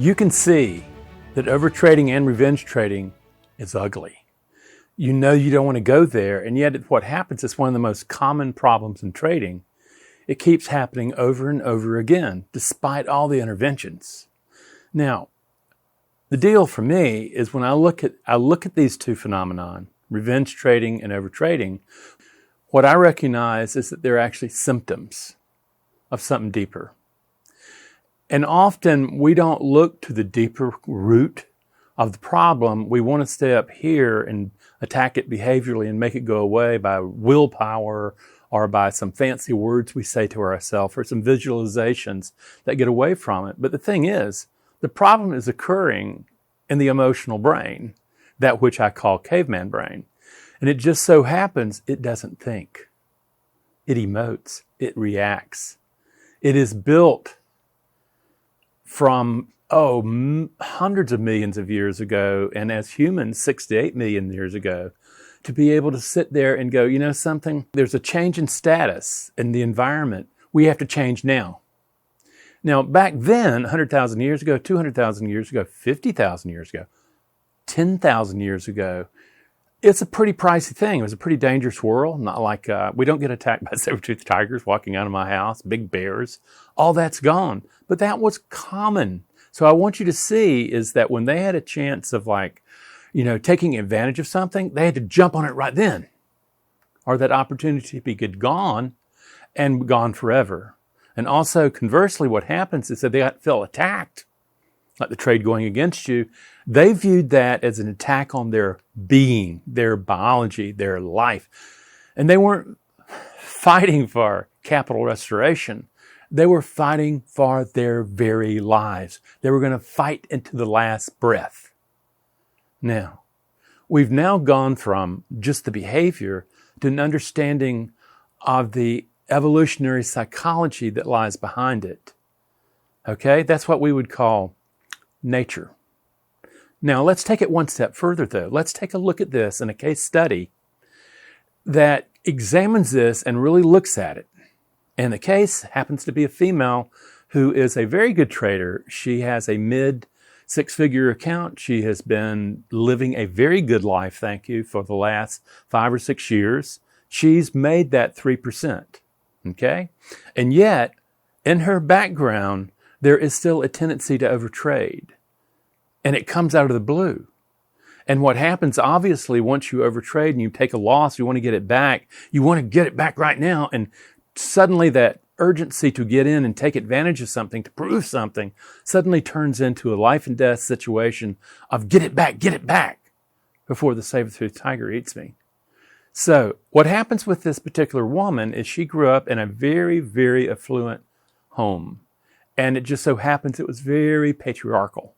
You can see that overtrading and revenge trading is ugly. You know you don't want to go there, and yet what happens is one of the most common problems in trading. It keeps happening over and over again, despite all the interventions. Now, the deal for me is when I look at these two phenomenon, revenge trading and overtrading, what I recognize is that they're actually symptoms of something deeper. And often we don't look to the deeper root of the problem. We want to stay up here and attack it behaviorally and make it go away by willpower or by some fancy words we say to ourselves or some visualizations that get away from it. But the thing is, the problem is occurring in the emotional brain, that which I call caveman brain. And it just so happens it doesn't think. It emotes. It reacts. It is built from, hundreds of millions of years ago, and as humans, 6 to 8 million years ago, to be able to sit there and go, you know something? There's a change in status in the environment. We have to change now. Now, back then, 100,000 years ago, 200,000 years ago, 50,000 years ago, 10,000 years ago, it's a pretty pricey thing. It was a pretty dangerous world. Not like, we don't get attacked by saber-toothed tigers walking out of my house, big bears. All that's gone. But that was common. So I want you to see is that when they had a chance of taking advantage of something, they had to jump on it right then. Or that opportunity to be gone and gone forever. And also, conversely, what happens is that they feel attacked, like the trade going against you. They viewed that as an attack on their being, their biology, their life. And they weren't fighting for capital restoration. They were fighting for their very lives. They were going to fight into the last breath. Now, we've now gone from just the behavior to an understanding of the evolutionary psychology that lies behind it. Okay? That's what we would call nature. Now, let's take it one step further, though. Let's take a look at this in a case study that examines this and really looks at it. And the case happens to be a female who is a very good trader. She has a mid-six-figure account. She has been living a very good life, thank you, for the last 5 or 6 years. She's made that 3%. Okay? And yet, in her background, there is still a tendency to overtrade. And it comes out of the blue. And what happens, obviously, once you overtrade and you take a loss, you want to get it back. You want to get it back right now. And suddenly that urgency to get in and take advantage of something, to prove something, suddenly turns into a life and death situation of get it back, before the saber-toothed tiger eats me. So what happens with this particular woman is she grew up in a very, very affluent home. And it just so happens it was very patriarchal.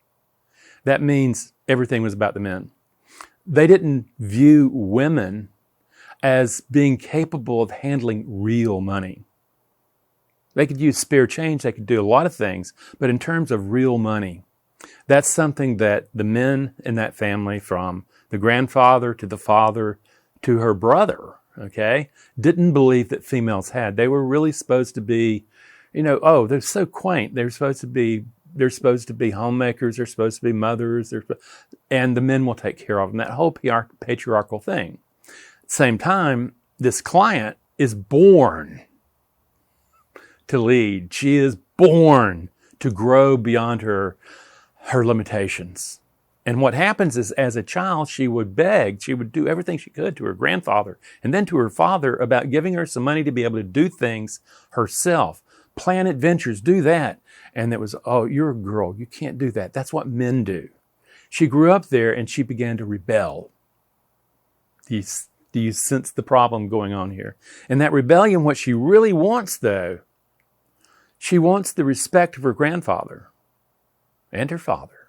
That means everything was about the men. They didn't view women as being capable of handling real money. They could use spare change, they could do a lot of things, but in terms of real money, that's something that the men in that family, from the grandfather to the father to her brother, okay, didn't believe that females had. They were really supposed to be, they're so quaint. They're supposed to be homemakers. They're supposed to be mothers. And the men will take care of them. That whole patriarchal thing. At the same time, this client is born to lead. She is born to grow beyond her limitations. And what happens is, as a child, she would beg, she would do everything she could to her grandfather and then to her father about giving her some money to be able to do things herself, plan adventures, do that. And it was, you're a girl, you can't do that. That's what men do. She grew up there and she began to rebel. Do you sense the problem going on here? And that rebellion, what she really wants, though, she wants the respect of her grandfather and her father.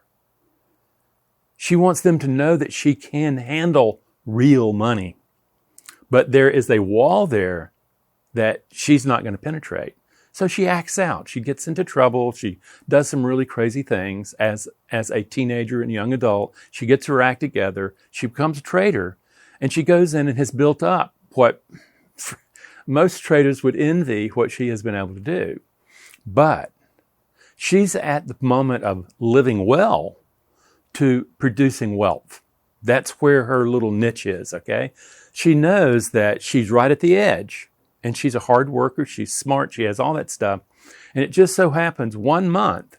She wants them to know that she can handle real money. But there is a wall there that she's not going to penetrate. So she acts out. She gets into trouble. She does some really crazy things as a teenager and young adult. She gets her act together. She becomes a trader. And she goes in and has built up what most traders would envy what she has been able to do. But She's at the moment of living well to producing wealth. That's where her little niche is, okay? She knows that she's right at the edge, and she's a hard worker, she's smart, she has all that stuff. And it just so happens 1 month,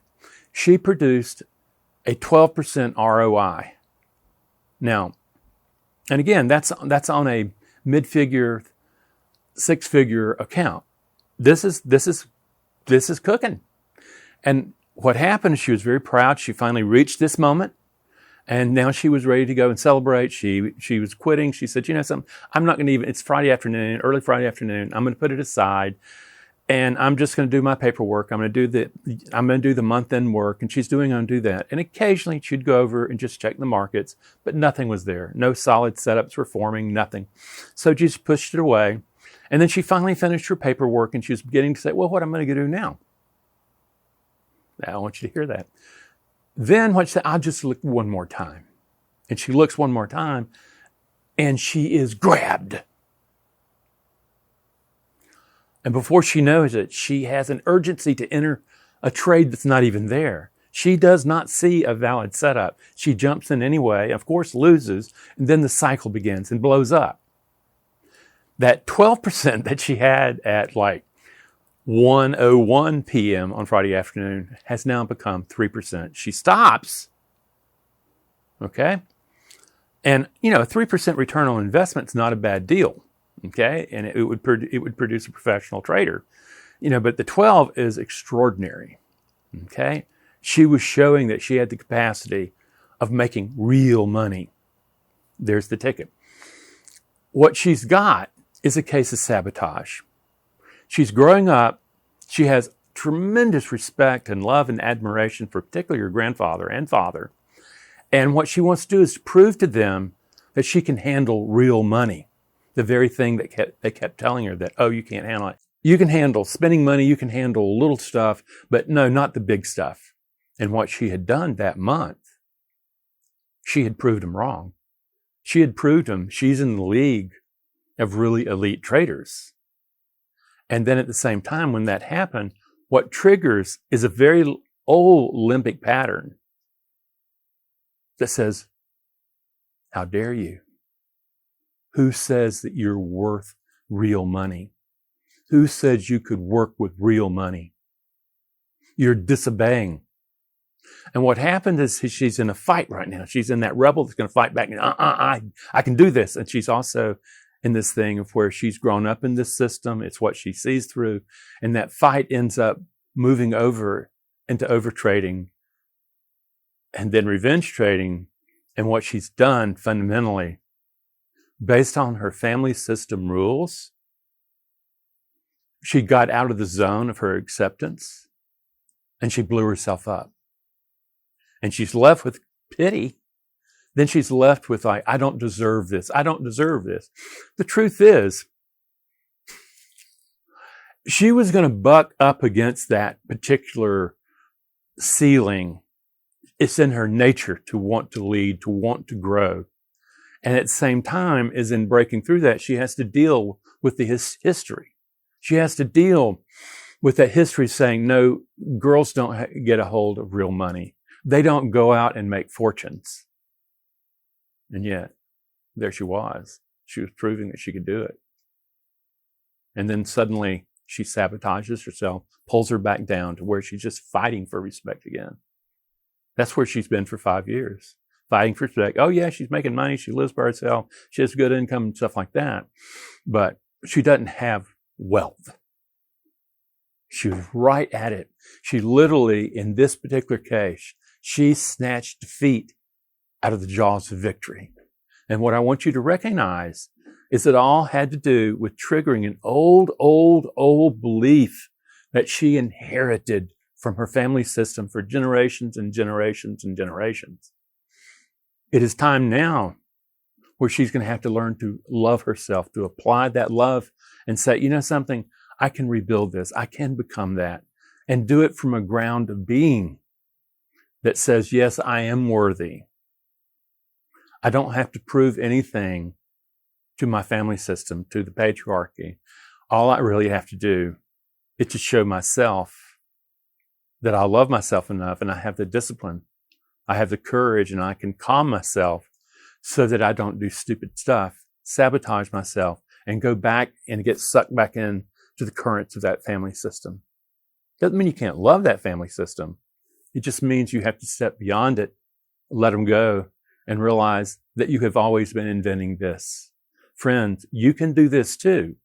she produced a 12% ROI. Now, and again, that's on a mid-figure, six-figure account. This is cooking. And what happened, she was very proud. She finally reached this moment. And now she was ready to go and celebrate. She was quitting. She said, you know something, I'm not going to even, it's Friday afternoon, early Friday afternoon. I'm going to put it aside. And I'm just going to do my paperwork. I'm going to do the month-end work. And she's going to do that. And occasionally she'd go over and just check the markets, but nothing was there. No solid setups were forming, nothing. So she just pushed it away. And then she finally finished her paperwork, and she was beginning to say, well, what am I going to do now? Now I want you to hear that. Then what she said, I'll just look one more time. And she looks one more time, and she is grabbed. And before she knows it, she has an urgency to enter a trade that's not even there. She does not see a valid setup. She jumps in anyway, of course loses, and then the cycle begins and blows up. That 12% that she had at like 1:01 p.m. on Friday afternoon has now become 3%. She stops, okay? And, you know, a 3% return on investment is not a bad deal. Okay, and it would produce a professional trader, you know. But the 12 is extraordinary. Okay, she was showing that she had the capacity of making real money. There's the ticket. What she's got is a case of sabotage. She's growing up. She has tremendous respect and love and admiration for particularly her grandfather and father. And what she wants to do is prove to them that she can handle real money. The very thing that they kept telling her that, oh, you can't handle it. You can handle spending money, you can handle little stuff, but no, not the big stuff. And what she had done that month, she had proved them wrong. She had proved them she's in the league of really elite traders. And then at the same time, when that happened, what triggers is a very old limbic pattern that says, how dare you? Who says that you're worth real money? Who says you could work with real money? You're disobeying. And what happened is she's in a fight right now. She's in that rebel that's going to fight back. I can do this. And she's also in this thing of where she's grown up in this system. It's what she sees through. And that fight ends up moving over into overtrading and then revenge trading. And what she's done fundamentally, based on her family system rules, she got out of the zone of her acceptance and she blew herself up. And she's left with pity. Then she's left with like, I don't deserve this. I don't deserve this. The truth is, she was going to buck up against that particular ceiling. It's in her nature to want to lead, to want to grow. And at the same time, as in breaking through that, she has to deal with the history. She has to deal with that history saying, no, girls don't get a hold of real money. They don't go out and make fortunes. And yet, there she was. She was proving that she could do it. And then suddenly, she sabotages herself, pulls her back down to where she's just fighting for respect again. That's where she's been for 5 years. Fighting for respect. Oh yeah, she's making money. She lives by herself. She has good income and stuff like that. But she doesn't have wealth. She was right at it. She literally, in this particular case, she snatched defeat out of the jaws of victory. And what I want you to recognize is it all had to do with triggering an old belief that she inherited from her family system for generations and generations and generations. It is time now where she's going to have to learn to love herself, to apply that love and say, you know something, I can rebuild this. I can become that, and do it from a ground of being that says, yes, I am worthy. I don't have to prove anything to my family system, to the patriarchy. All I really have to do is to show myself that I love myself enough and I have the discipline, I have the courage, and I can calm myself so that I don't do stupid stuff, sabotage myself, and go back and get sucked back in to the currents of that family system. Doesn't mean you can't love that family system. It just means you have to step beyond it, let them go, and realize that you have always been inventing this. Friends, you can do this too.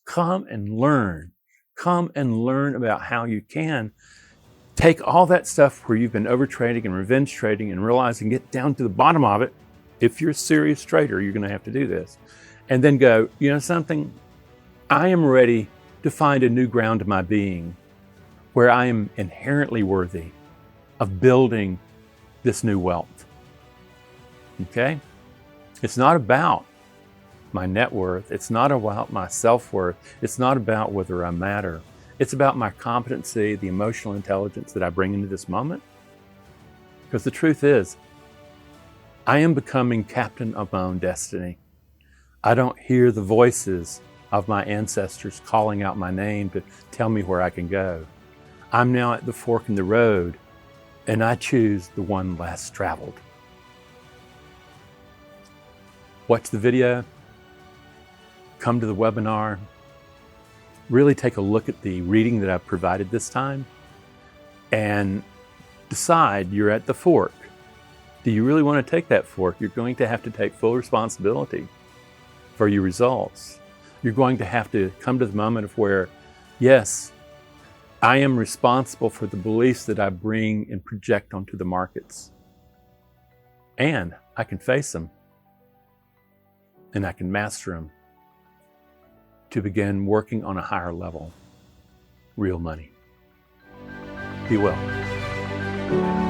Come and learn. Come and learn about how you can take all that stuff where you've been overtrading and revenge trading and realize and get down to the bottom of it. If you're a serious trader, you're going to have to do this. And then go, you know something? I am ready to find a new ground of my being where I am inherently worthy of building this new wealth. Okay? It's not about my net worth. It's not about my self-worth. It's not about whether I matter. It's about my competency, the emotional intelligence that I bring into this moment. Because the truth is, I am becoming captain of my own destiny. I don't hear the voices of my ancestors calling out my name to tell me where I can go. I'm now at the fork in the road, and I choose the one less traveled. Watch the video, come to the webinar, really take a look at the reading that I've provided this time, and decide you're at the fork. Do you really want to take that fork? You're going to have to take full responsibility for your results. You're going to have to come to the moment of where, yes, I am responsible for the beliefs that I bring and project onto the markets. And I can face them. And I can master them to begin working on a higher level. Real money. Be well.